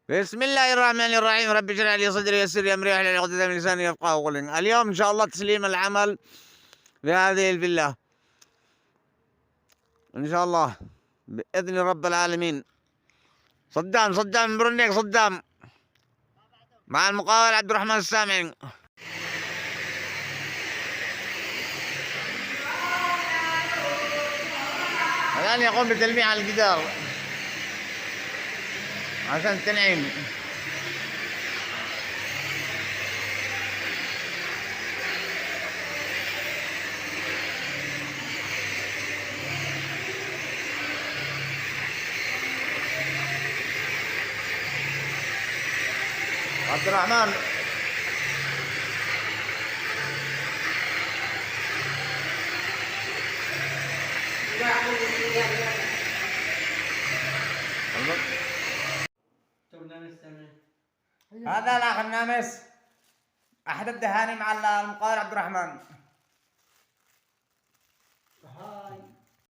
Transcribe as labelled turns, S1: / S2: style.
S1: بسم الله الرحمن الرحيم. رب اشرح لي صدري ويسر لي امري واحلل عقدة من لساني يفقهوا قولي. اليوم ان شاء الله تسليم العمل في هذه الفيلا ان شاء الله باذن رب العالمين. صدام من برنيك، صدام مع المقاول عبد الرحمن السامعي. الان يقوم بتلميع الجدار عشان التنعيم. عبد الرحمن هذا الاخ النامس احد الدهاني مع المقاول عبد الرحمن.